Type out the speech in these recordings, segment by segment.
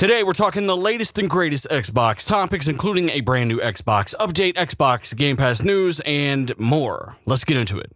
Today we're talking the latest and greatest Xbox topics, including a brand new Xbox update, Xbox Game Pass news, and more. Let's get into it.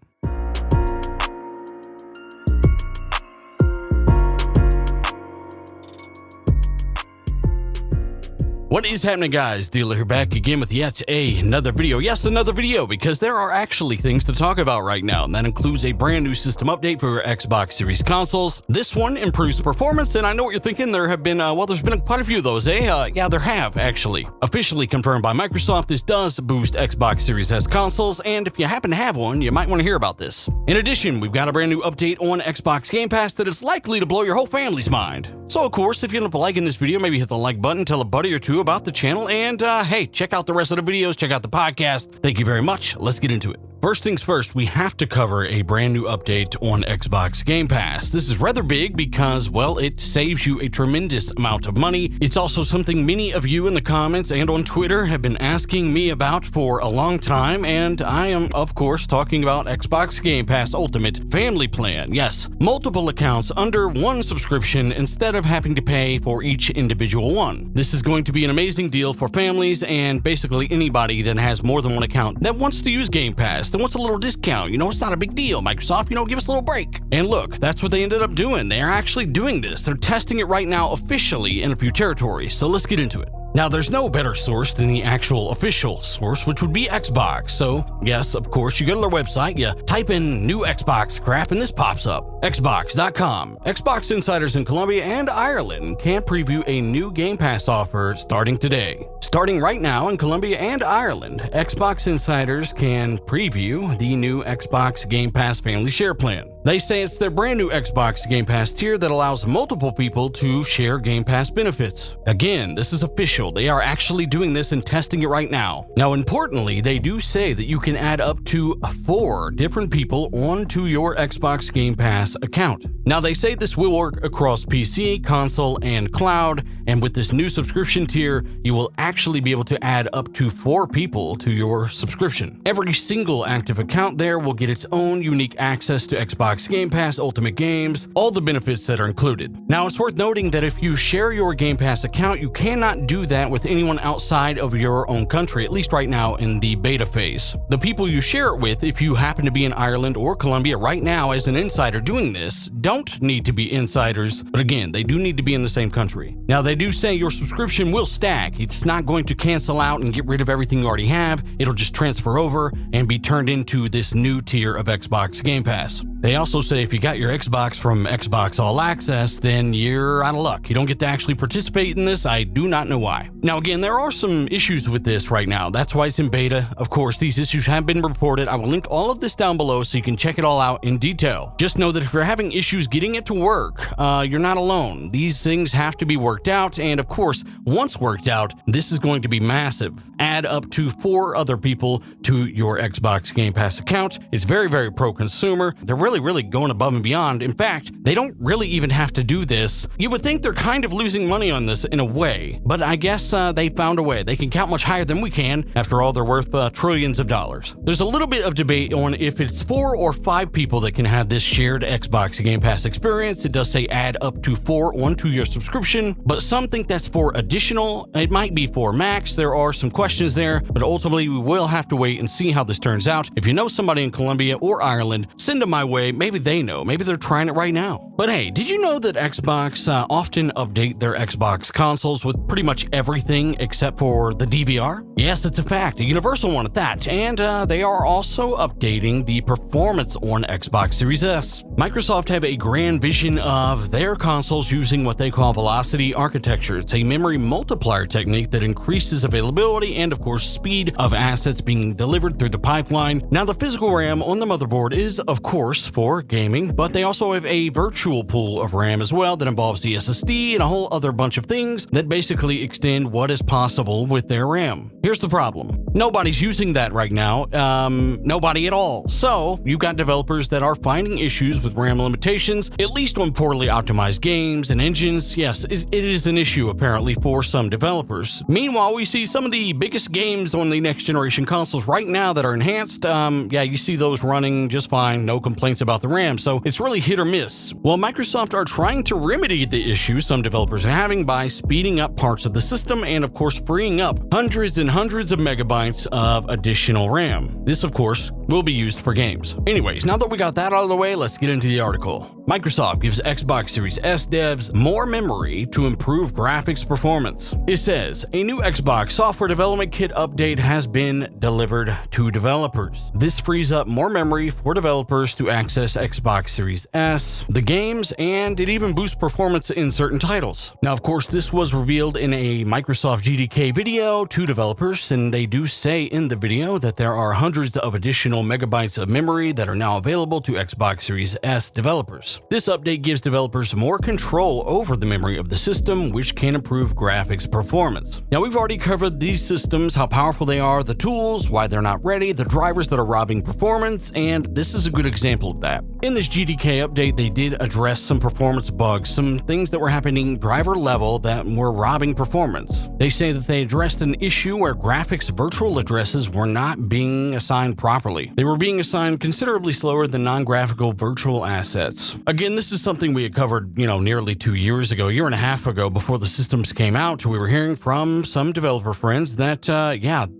What is happening, guys? Dealer here, back again with yet another video. Yes, another video, because there are actually things to talk about right now, and that includes a brand new system update for Xbox Series consoles. This one improves performance, and I know what you're thinking. There have been, there's been quite a few of those, eh? Yeah, there have, actually. Officially confirmed by Microsoft, this does boost Xbox Series S consoles, and if you happen to have one, you might want to hear about this. In addition, we've got a brand new update on Xbox Game Pass that is likely to blow your whole family's mind. So, of course, if you end up liking this video, maybe hit the like button, tell a buddy or two about the channel, and hey, check out the rest of the videos, check out the podcast. Thank you very much. Let's get into it. First things first, we have to cover a brand new update on Xbox Game Pass. This is rather big because, well, it saves you a tremendous amount of money. It's also something many of you in the comments and on Twitter have been asking me about for a long time, and I am, of course, talking about Xbox Game Pass Ultimate Family Plan. Yes, multiple accounts under one subscription instead of having to pay for each individual one. This is going to be an amazing deal for families and basically anybody that has more than one account that wants to use Game Pass. That wants a little discount. You know, it's not a big deal. Microsoft, give us a little break. And look, that's what they ended up doing. They're actually doing this. They're testing it right now officially in a few territories. So let's get into it. Now, there's no better source than the actual official source, which would be Xbox. So, yes, of course, you go to their website, you type in new Xbox crap, and this pops up. Xbox.com. Xbox insiders in Colombia and Ireland can preview a new Game Pass offer starting today. Starting right now in Colombia and Ireland, Xbox insiders can preview the new Xbox Game Pass Family Share Plan. They say it's their brand new Xbox Game Pass tier that allows multiple people to share Game Pass benefits. Again, this is official. They are actually doing this and testing it right now. Now, importantly, they do say that you can add up to 4 different people onto your Xbox Game Pass account. Now, they say this will work across PC, console, and cloud, and with this new subscription tier, you will actually be able to add up to 4 people to your subscription. Every single active account there will get its own unique access to Xbox Game Pass Ultimate Games, all the benefits that are included. Now, it's worth noting that if you share your Game Pass account, you cannot do that with anyone outside of your own country, at least right now in the beta phase. The people you share it with, if you happen to be in Ireland or Colombia right now as an insider doing this, don't need to be insiders, but again, they do need to be in the same country. Now, they do say your subscription will stack. It's not going to cancel out and get rid of everything you already have. It'll just transfer over and be turned into this new tier of Xbox Game Pass. They also say if you got your Xbox from Xbox All Access, then you're out of luck. You don't get to actually participate in this. I do not know why. Now, again, there are some issues with this right now. That's why it's in beta. Of course, these issues have been reported. I will link all of this down below so you can check it all out in detail. Just know that if you're having issues getting it to work, you're not alone. These things have to be worked out, and of course, once worked out, this is going to be massive. Add up to 4 other people to your Xbox Game Pass account. It's very, very pro-consumer. They're really going above and beyond. In fact, they don't really even have to do this. You would think they're kind of losing money on this in a way, but I guess they found a way. They can count much higher than we can. After all, they're worth trillions of dollars. There's a little bit of debate on if it's 4 or 5 people that can have this shared Xbox Game Pass experience. It does say add up to 4 onto your subscription, but some think that's for additional. It might be for max. There are some questions there, but ultimately we will have to wait and see how this turns out. If you know somebody in Colombia or Ireland, send them my way. Maybe they know. Maybe they're trying it right now. But hey, did you know that Xbox often update their Xbox consoles with pretty much everything except for the DVR? Yes, it's a fact. A universal one at that. And they are also updating the performance on Xbox Series S. Microsoft have a grand vision of their consoles using what they call velocity architecture. It's a memory multiplier technique that increases availability and, of course, speed of assets being delivered through the pipeline. Now, the physical RAM on the motherboard is, of course, for gaming, but they also have a virtual pool of RAM as well that involves the SSD and a whole other bunch of things that basically extend what is possible with their RAM. Here's the problem. Nobody's using that right now. Nobody at all. So, you've got developers that are finding issues with RAM limitations, at least on poorly optimized games and engines. Yes, it is an issue apparently for some developers. Meanwhile, we see some of the biggest games on the next generation consoles right now that are enhanced. Yeah, you see those running just fine, no complaints complaints about the RAM, so it's really hit or miss. Well, Microsoft are trying to remedy the issue some developers are having by speeding up parts of the system and, of course, freeing up hundreds and hundreds of megabytes of additional RAM. This, of course, will be used for games. Anyways, now that we got that out of the way, let's get into the article. Microsoft gives Xbox Series S devs more memory to improve graphics performance. It says, a new Xbox software development kit update has been delivered to developers. This frees up more memory for developers to access Xbox Series S, the games, and it even boosts performance in certain titles. Now, of course, this was revealed in a Microsoft GDK video to developers, and they do say in the video that there are hundreds of additional megabytes of memory that are now available to Xbox Series S developers. This update gives developers more control over the memory of the system, which can improve graphics performance. Now, we've already covered these systems, how powerful they are, the tools, why they're not ready, the drivers that are robbing performance, and this is a good example of that. In this GDK update, they did address some performance bugs, some things that were happening driver level that were robbing performance. They say that they addressed an issue where graphics virtual addresses were not being assigned properly. They were being assigned considerably slower than non-graphical virtual assets. Again, this is something we had covered, nearly 2 years ago, a year and a half ago before the systems came out. We were hearing from some developer friends that,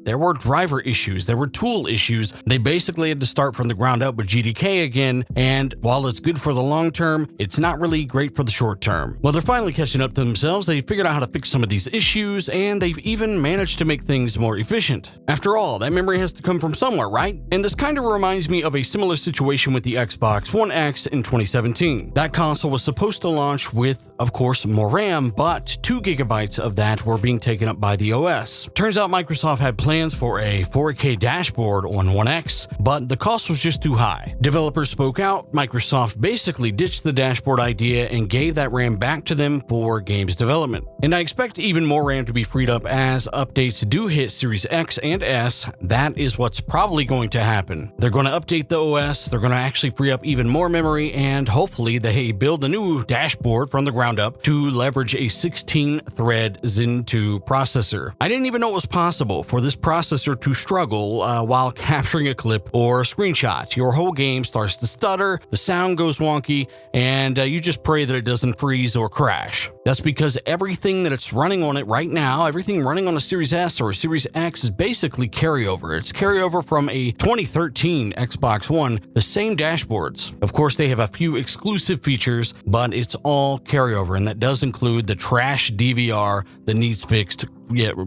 there were driver issues, there were tool issues. They basically had to start from the ground up with GDK again, and while it's good for the long term, it's not really great for the short term. Well, they're finally catching up to themselves. They figured out how to fix some of these issues, and they've even managed to make things more efficient. After all, that memory has to come from somewhere, right? And this kind of reminds me of a similar situation with the Xbox One X in 2017. That console was supposed to launch with, of course, more RAM, but 2 gigabytes of that were being taken up by the OS. Turns out Microsoft had plans for a 4K dashboard on One X, but the cost was just too high. Developers spoke out. Microsoft basically ditched the dashboard idea and gave that RAM back to them for games development. And I expect even more RAM to be freed up as updates do hit Series X and S. That is what's probably going to happen. They're going to update the OS, they're going to actually free up even more memory, and hopefully they build a new dashboard from the ground up to leverage a 16-thread Zen 2 processor. I didn't even know it was possible for this processor to struggle while capturing a clip or a screenshot. Your whole game starts to stutter, the sound goes wonky, and you just pray that it doesn't freeze or crash. That's because everything that it's running on it right now, everything running on a Series S or a Series X is basically carryover. It's carryover from a 2013 Xbox One, the same dashboards. Of course, they have a few exclusive features, but it's all carryover, and that does include the trash DVR that needs fixed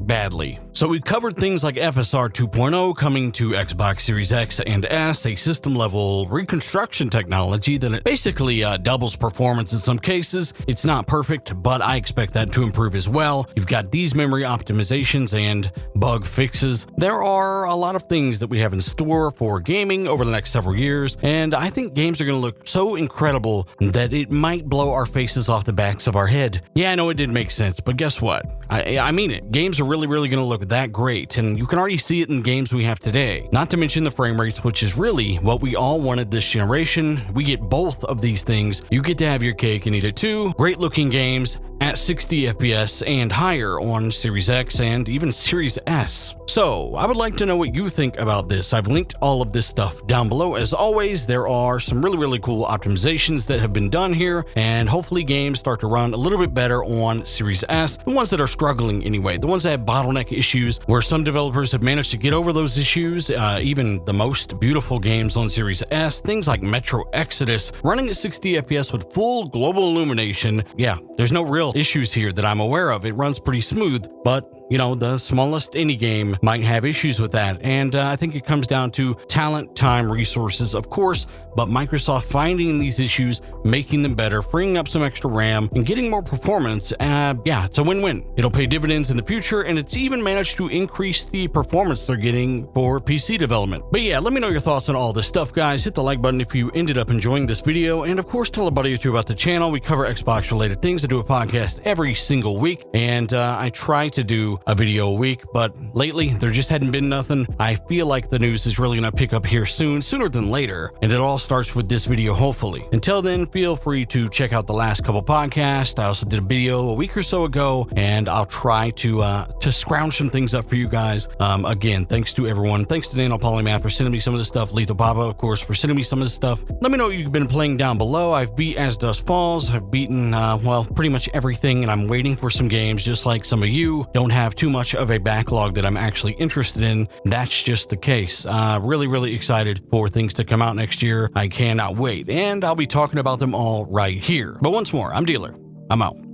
badly. So we covered things like FSR 2.0 coming to Xbox Series X and S, a system-level reconstruction technology that basically doubles performance in some cases. It's not perfect, but I expect that to improve as well. You've got these memory optimizations and bug fixes. There are a lot of things that we have in store for gaming over the next several years, and I think games are going to look so incredible that it might blow our faces off the backs of our head. Yeah, I know it didn't make sense, but guess what? I mean it. Games are really going to look that great, and you can already see it in games we have today. Not to mention the frame rates, which is really what we all wanted this generation. We get both of these things. You get to have your cake and eat it too. Great looking games at 60 FPS and higher on Series X and even Series S. So, I would like to know what you think about this. I've linked all of this stuff down below. As always, there are some really cool optimizations that have been done here, and hopefully games start to run a little bit better on Series S. The ones that are struggling anyway, the ones that have bottleneck issues, where some developers have managed to get over those issues, even the most beautiful games on Series S, things like Metro Exodus, running at 60 FPS with full global illumination. Yeah, there's no real issues here that I'm aware of. It runs pretty smooth, but the smallest indie game might have issues with that, and I think it comes down to talent, time, resources, of course, but Microsoft finding these issues, making them better, freeing up some extra RAM, and getting more performance. It's a win-win. It'll pay dividends in the future, and it's even managed to increase the performance they're getting for PC development. But yeah, let me know your thoughts on all this stuff, guys. Hit the like button if you ended up enjoying this video, and of course, tell a buddy or two about the channel. We cover Xbox-related things. I do a podcast every single week, and I try to do a video a week, but lately there just hadn't been nothing. I feel like the news is really going to pick up here soon, sooner than later, and it all starts with this video, hopefully. Until then, feel free to check out the last couple podcasts. I also did a video a week or so ago, and I'll try to scrounge some things up for you guys. Again, thanks to everyone. Thanks to Daniel Polymath for sending me some of this stuff. Lethal Papa, of course, for sending me some of this stuff. Let me know what you've been playing down below. I've beat As Dusk Falls. I've beaten, well, pretty much everything, and I'm waiting for some games, just like some of you don't have too much of a backlog that I'm actually interested in. That's just the case. Really, really excited for things to come out next year. I cannot wait, and I'll be talking about them all right here. But once more, I'm Dealer. I'm out.